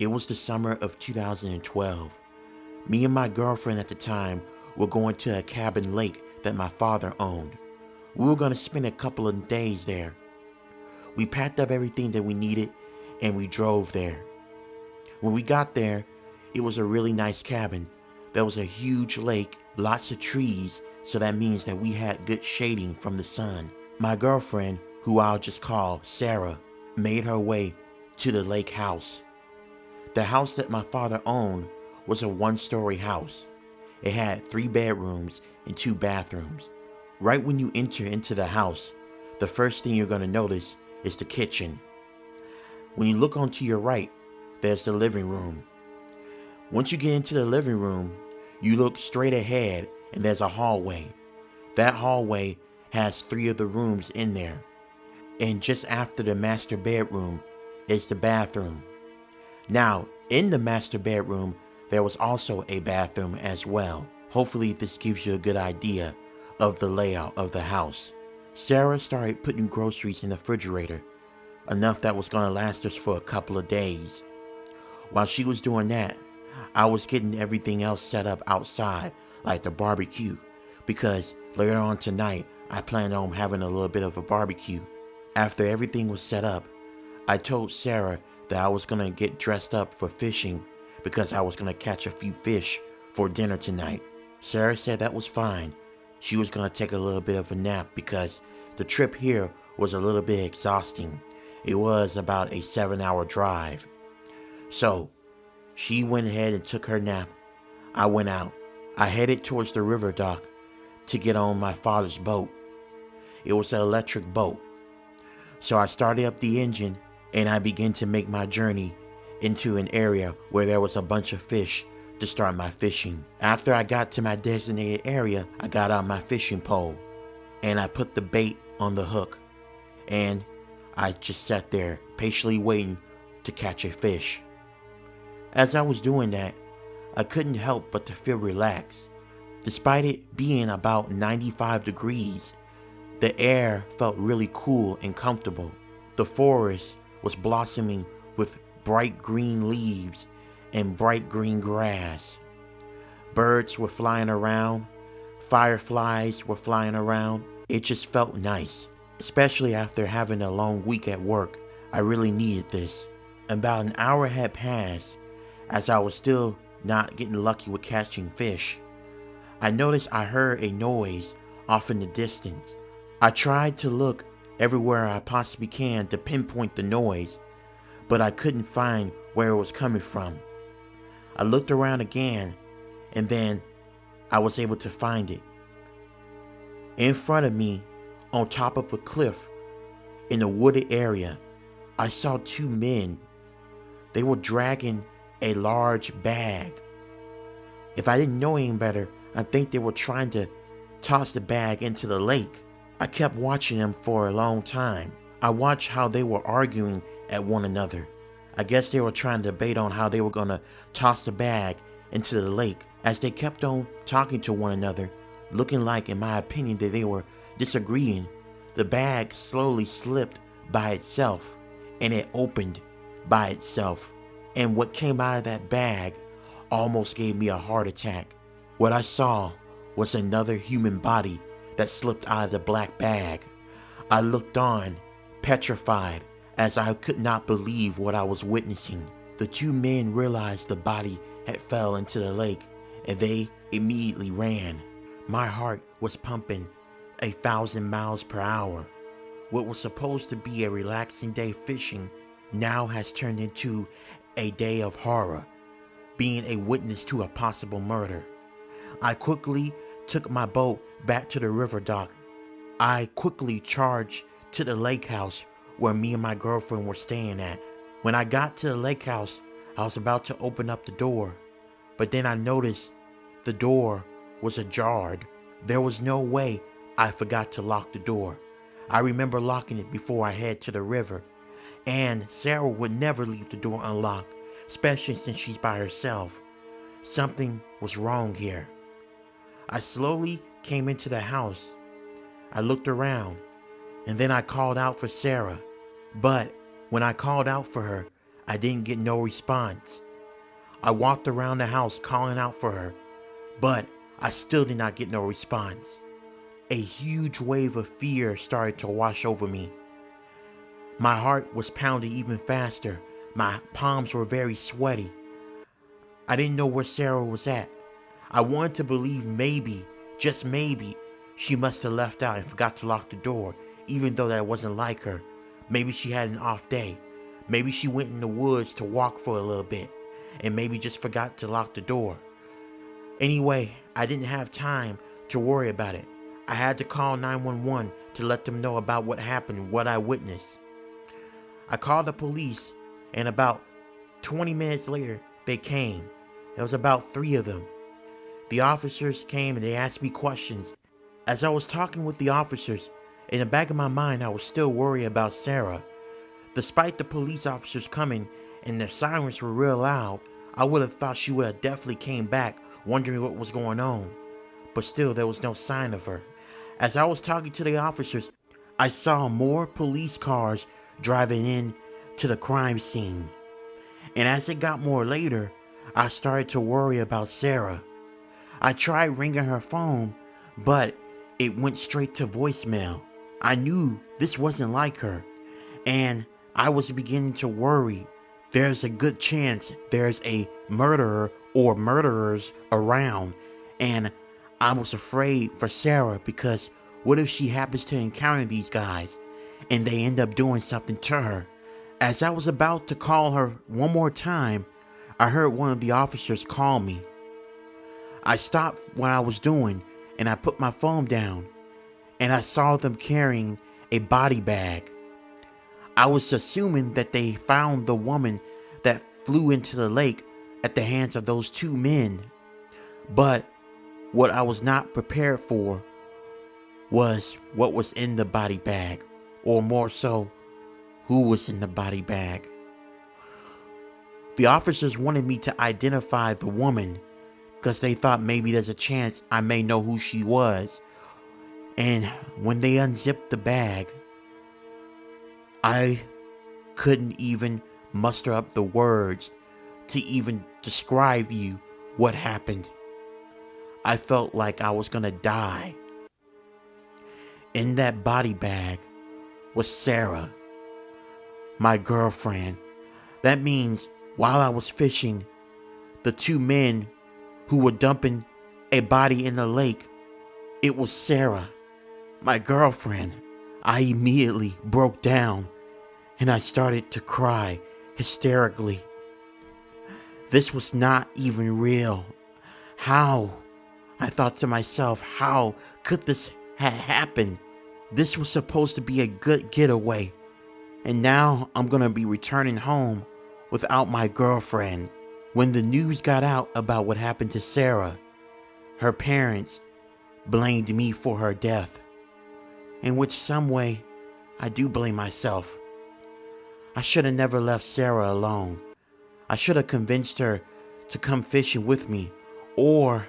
It was the summer of 2012. Me and my girlfriend at the time were going to a cabin lake that my father owned. We were going to spend a couple of days there. We packed up everything that we needed and we drove there. When we got there, it was a really nice cabin. There was a huge lake, lots of trees, so that means that we had good shading from the sun. My girlfriend, who I'll just call Sarah, made her way to the lake house. The house that my father owned was a one-story house. It had 3 bedrooms and 2 bathrooms. Right when you enter into the house, the first thing you're going to notice is the kitchen. When you look onto your right, there's the living room. Once you get into the living room, you look straight ahead and there's a hallway. That hallway has 3 of the rooms in there. And just after the master bedroom is the bathroom. Now, in the master bedroom, there was also a bathroom as well. Hopefully this gives you a good idea of the layout of the house. Sarah started putting groceries in the refrigerator, enough that was going to last us for a couple of days. While she was doing that, I was getting everything else set up outside, like the barbecue, because later on tonight, I planned on having a little bit of a barbecue. After everything was set up, I told Sarah that I was going to get dressed up for fishing because I was going to catch a few fish for dinner tonight. Sarah said that was fine. She was going to take a little bit of a nap because the trip here was a little bit exhausting. It was about a 7-hour drive. So she went ahead and took her nap. I went out. I headed towards the river dock to get on my father's boat. It was an electric boat. So I started up the engine and I began to make my journey into an area where there was a bunch of fish to start my fishing. After I got to my designated area, I got out my fishing pole and I put the bait on the hook and I just sat there patiently waiting to catch a fish. As I was doing that, I couldn't help but to feel relaxed. Despite it being about 95 degrees, the air felt really cool and comfortable. The forest was blossoming with bright green leaves and bright green grass. Birds were flying around. Fireflies were flying around. It just felt nice, especially after having a long week at work. I really needed this. About an hour had passed as I was still not getting lucky with catching fish. I noticed I heard a noise off in the distance. I tried to look everywhere I possibly can to pinpoint the noise, but I couldn't find where it was coming from. I looked around again, and then I was able to find it. In front of me, on top of a cliff, in a wooded area, I saw 2 men. They were dragging a large bag. If I didn't know any better, I think they were trying to toss the bag into the lake. I kept watching them for a long time. I watched how they were arguing at one another. I guess they were trying to debate on how they were going to toss the bag into the lake. As they kept on talking to one another, looking like, in my opinion, that they were disagreeing, the bag slowly slipped by itself and it opened by itself. And what came out of that bag almost gave me a heart attack. What I saw was another human body that slipped out of the black bag. I looked on, petrified, as I could not believe what I was witnessing. The 2 men realized the body had fell into the lake and they immediately ran. My heart was pumping 1,000 miles per hour. What was supposed to be a relaxing day fishing now has turned into a day of horror, being a witness to a possible murder. I quickly took my boat back to the river dock. I quickly charged to the lake house where me and my girlfriend were staying at. When I got to the lake house, I was about to open up the door, but then I noticed the door was ajar. There was no way I forgot to lock the door. I remember locking it before I head to the river, and Sarah would never leave the door unlocked, especially since she's by herself. Something was wrong here. I slowly came into the house. I looked around, and then I called out for Sarah. But when I called out for her, I didn't get no response. I walked around the house calling out for her, but I still did not get no response. A huge wave of fear started to wash over me. My heart was pounding even faster. My palms were very sweaty. I didn't know where Sarah was at. I wanted to believe maybe, just maybe, she must have left out and forgot to lock the door, even though that wasn't like her. Maybe she had an off day. Maybe she went in the woods to walk for a little bit, and maybe just forgot to lock the door. Anyway, I didn't have time to worry about it. I had to call 911 to let them know about what happened, what I witnessed. I called the police, and about 20 minutes later, they came. There was about 3 of them. The officers came and they asked me questions. As I was talking with the officers, in the back of my mind, I was still worried about Sarah. Despite the police officers coming and their sirens were real loud, I would have thought she would have definitely came back, wondering what was going on. But still, there was no sign of her. As I was talking to the officers, I saw more police cars driving in to the crime scene. And as it got more later, I started to worry about Sarah. I tried ringing her phone, but it went straight to voicemail. I knew this wasn't like her, and I was beginning to worry. There's a good chance there's a murderer or murderers around, and I was afraid for Sarah because what if she happens to encounter these guys and they end up doing something to her? As I was about to call her one more time, I heard one of the officers call me. I stopped what I was doing and I put my phone down, and I saw them carrying a body bag. I was assuming that they found the woman that flew into the lake at the hands of those 2 men. But what I was not prepared for was what was in the body bag, or more so, who was in the body bag. The officers wanted me to identify the woman because they thought maybe there's a chance I may know who she was. And when they unzipped the bag, I couldn't even muster up the words to even describe you what happened. I felt like I was gonna die. In that body bag was Sarah, my girlfriend. That means while I was fishing, the 2 men who were dumping a body in the lake, it was Sarah, my girlfriend. I immediately broke down and I started to cry hysterically. This was not even real. How? I thought to myself, how could this have happened? This was supposed to be a good getaway, and now I'm gonna be returning home without my girlfriend. When the news got out about what happened to Sarah, her parents blamed me for her death, in which some way I do blame myself. I should have never left Sarah alone. I should have convinced her to come fishing with me, or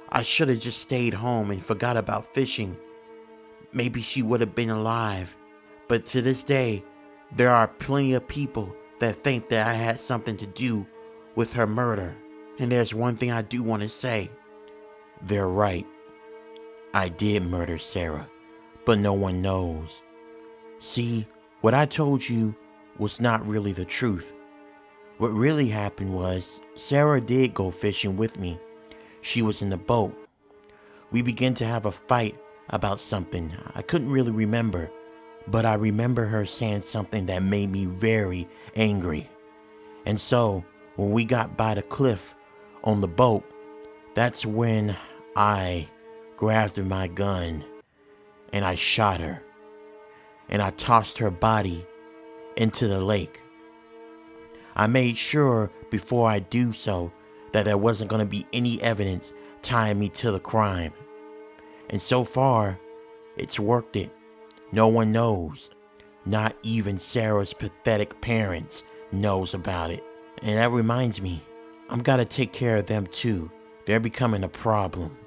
I should have just stayed home and forgot about fishing. Maybe she would have been alive. But to this day, there are plenty of people that think that I had something to do with her murder. And there's one thing I do want to say. They're right. I did murder Sarah, but no one knows. See, what I told you was not really the truth. What really happened was Sarah did go fishing with me. She was in the boat. We began to have a fight about something. I couldn't really remember, but I remember her saying something that made me very angry. And so, when we got by the cliff on the boat, that's when I grabbed my gun and I shot her. And I tossed her body into the lake. I made sure before I do so that there wasn't going to be any evidence tying me to the crime. And so far, it's worked it. No one knows. Not even Sarah's pathetic parents knows about it. And that reminds me, I'm gotta take care of them too. They're becoming a problem.